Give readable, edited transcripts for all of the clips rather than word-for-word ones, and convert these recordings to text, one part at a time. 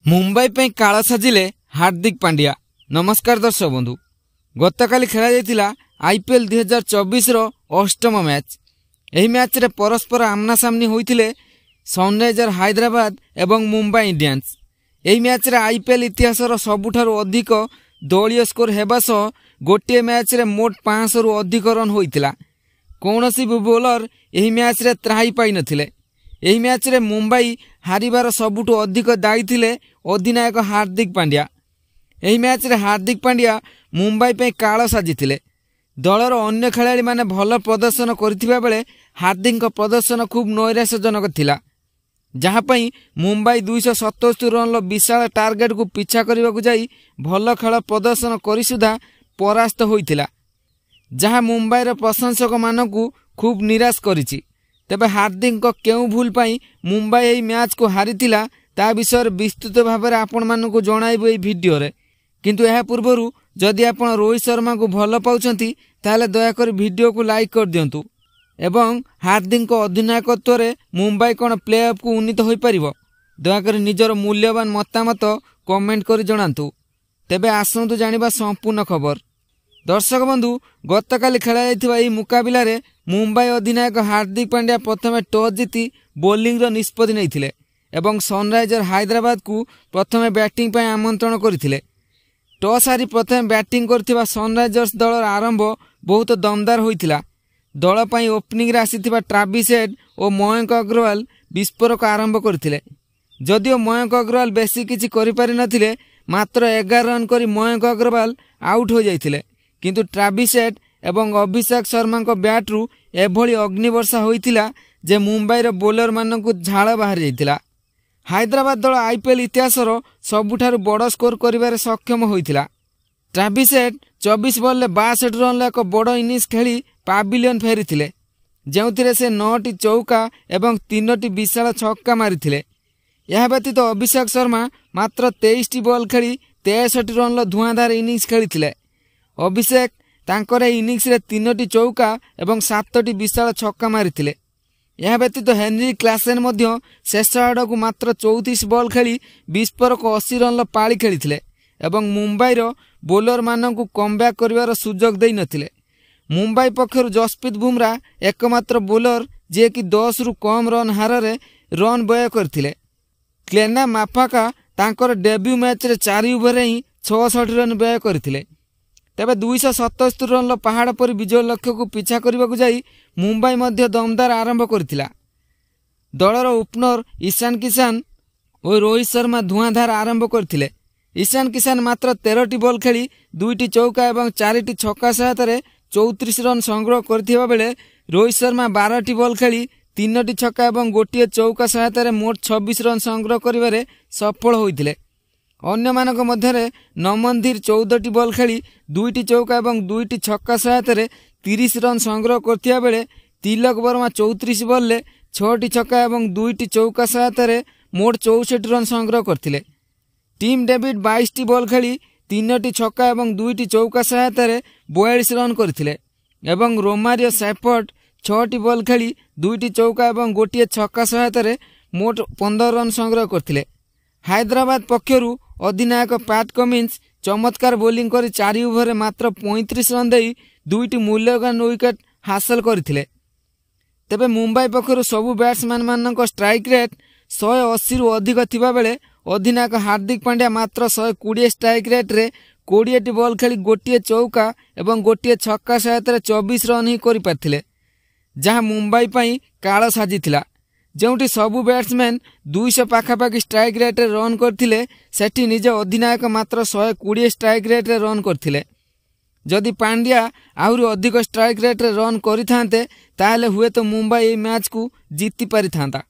मुंबई पे काल साजिले हार्दिक पांड्या। नमस्कार दर्शक बंधु, गतकाली खेला जाइतिला आईपीएल 2024 रो अष्टम मैच। एही मैच रे परस्पर आमना सामनी होइतिले सनराइजर हैदराबाद एवं मुंबई इंडियंस। एही मैच रे आईपीएल इतिहास रो सबुठारु अधिक दलीय स्कोर हेबा सह गोटे मैच रे मोट 500 रु अधिक रन होइतिला। कौनसी भी बोलर एही मैच रे त्राही पाई नथिले। एही मैच रे मुंबई हारिबार सबुठु अधिक दायी थिले अधिनायक हार्दिक पांड्या। एही मैच रे हार्दिक पांड्या मुंबई पे काल साजिथिले। दलर अन्य खेलाड़ी माने भल प्रदर्शन करथिबा बेले हार्दिक प्रदर्शन खूब नैराश्यजनक थिला, जहाँ पई मुंबई 277 रन विशाल टार्गेट को पीछा करने को जाई भल खेल प्रदर्शन करी सुधा परास्त होइथिला, जहाँ मुंबई रो प्रशंसक मानकु खूब निराश करिछि। तेबे हार्दिक केउ भूल पाई मुंबई एही मैच को हारिथिला ता विषय विस्तृत भाव में आपण मानकु जणाइबो एही वीडियो रे। किंतु एहा पूर्वरु जदि आपण रोहित शर्मा को भल पाउछंती ताले दयाकर वीडियो को लाइक कर दियंतु एवं हार्दिक अधिनायकत्व रे मुंबई कोन प्ले ऑफ को उन्नीत होई परिबो दयाकर निजर मूल्यवान मतामत कमेंट करी जणांतु। तेबे आसंतु जानिबा संपूर्ण खबर। दर्शक बंधु, गतकाली खेला जाइथिबा एही मुकाबिला रे मुंबई अधिनायक हार्दिक पांड्या प्रथमे टॉस जीति बोलिंग रो निष्पत्ति नैथिले एवं सनराइजर हैदराबाद को प्रथमे बैटिंग पय आमंत्रण करथिले। टॉस हारी प्रथमे बैटिंग करथिबा सनराइजर्स दलर आरंभ बहुत दमदार होइथिला। दल पय ओपनिंग रे आसीथिबा ट्राविस हेड और मयंक अग्रवाल विस्फोरक आरंभ करथिले। जदिओ मयंक अग्रवाल बेसी किछि करि पारि नथिले, मात्र 11 रन करी मयंक अग्रवाल आउट हो जाइथिले, किंतु ट्राविस हेड एवं अभिषेक शर्मा को बैट रु एभली अग्निवर्षा होइथिला जे मुंबई रो बोलर मानकु झाळ बाहर जाइथिला। हैदराबाद दल आईपीएल इतिहास रो सबुठारु बड़ स्कोर करिबारे सक्षम होइथिला। ट्राविस हेड 24 बॉल ले 62 रन ले एक बड़ इनिंग्स खेली पाविलियन फेरिथिले, जेउथिरे से 9टी चौका एवं 3टी विशाल छक्का मारिथिले। यह व्यतीत अभिषेक शर्मा मात्र 23टी बॉल खेली 63 रन लो धुआंधार इनिंग्स खेलिथिले। अभिषेक तांकर इनिंग्स रे 3टी चौका एवं 7टी विशाल छक्का मारिथिले। यह व्यतीत हेनरी क्लासेन मध्य शेष आड़ को मात्र 34 बॉल खेली विस्फोरक 80 रन लो पाली खेलिथिले एवं मुंबई रो बोलर मानकु कमबैक करिवार सुजोग देई नथिले। मुंबई पक्षरु जसप्रीत बुमराह एकमात्र बोलर जे कि 10 रु कम रन हार रे रन व्यय करथिले। क्लेना माफाका तांकर डेब्यू मैच रे 4 ओवर रे 66 रन व्यय करथिले। तेबे 277 रन लो पहाड़ पर विजय लक्ष्य को पीछा करने को जाई मुंबई मध्य दमदार आरंभ करथिला। दलर ओपनर ईशान किशन और रोहित शर्मा धुआंधार आरंभ करथिले। ईशान किशन मात्र 13टी बॉल खेली 2टी चौका एवं 4टी छक्का सहायता 34 रन संग्रह करथिबा बेले रोहित शर्मा 12टी बॉल खेली 3टी छक्का एवं गोटिए चौका सहायता मोट 26 रन संग्रह करिबारे सफल होइथिले। अन्य मानक मध्यरे नमनधीर 14टी बॉल खेली 2टी चौका एवं 2टी छक्का सहायता 30 रन संग्रह करथिबा बेले तिलक वर्मा 34 बॉल ले 6टी छक्का एवं 2टी चौका सहायता मोट 64 रन संग्रह करथिले। टीम डेविड 22टी बॉल खेली 3टी छक्का एवं 2टी चौका सहायता 42 रन करथिले एवं रोमारियो सैफर्ड 6टी बॉल खेली 2टी चौका एवं गोटिए छक्का सहायता मोट 15 रन संग्रह करथिले। हैदराबाद पक्षरु अधिनायक पैट कमिंस चमत्कार बोलिंग करी 4 ओवर रे मात्र 35 रन देई 2टी मूल्यवान विकेट हासिल करथिले। तेबे मुंबई पक्षरु सबु बैट्समैन मानक स्ट्राइक रेट 180 रु अधिक थिबा बेले अधिनायक हार्दिक पांड्या मात्र 120 स्ट्राइक रेट रे 20टी बॉल खेली गोटिए चौका एवं गोटिए छक्का सहायता 24 रन ही करि पाथिले, जहां मुंबई पई काळ साजिथिला। जोंटी सबु बैट्समैन 200 पाखापाखि स्ट्राइक रेट रे रन करथिले, सेठी निज अधिनायक मात्र 120 स्ट्राइक रेट रे रन करथिले। जदि पांड्या आहुरी अधिक स्ट्राइक रेट रे रन करिथांते ताले हुए तो मुंबई ए मैच को जीति पारिथांता।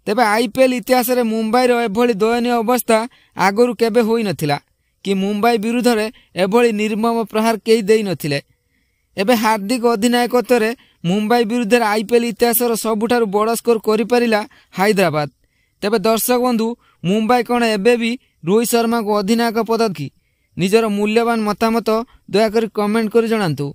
तेबे आईपीएल इतिहास रे मुंबई रो एभली दयनीय अवस्था आगरु केबे होई नथिला कि मुंबई विरुद्ध रे एभली निर्मम प्रहार केई देई नथिले। एबे हार्दिक अधिनायकत्व रे मुंबई विरुद्ध आईपीएल इतिहास सबुठारु बड़ स्कोर करि परिला हैदराबाद। तेबे दर्शक बंधु, मुंबई कोन एबे भी रोहित शर्मा को अधिनायक पद की निजर मूल्यवान मतामत दयाकरी कमेंट करि जणांतु।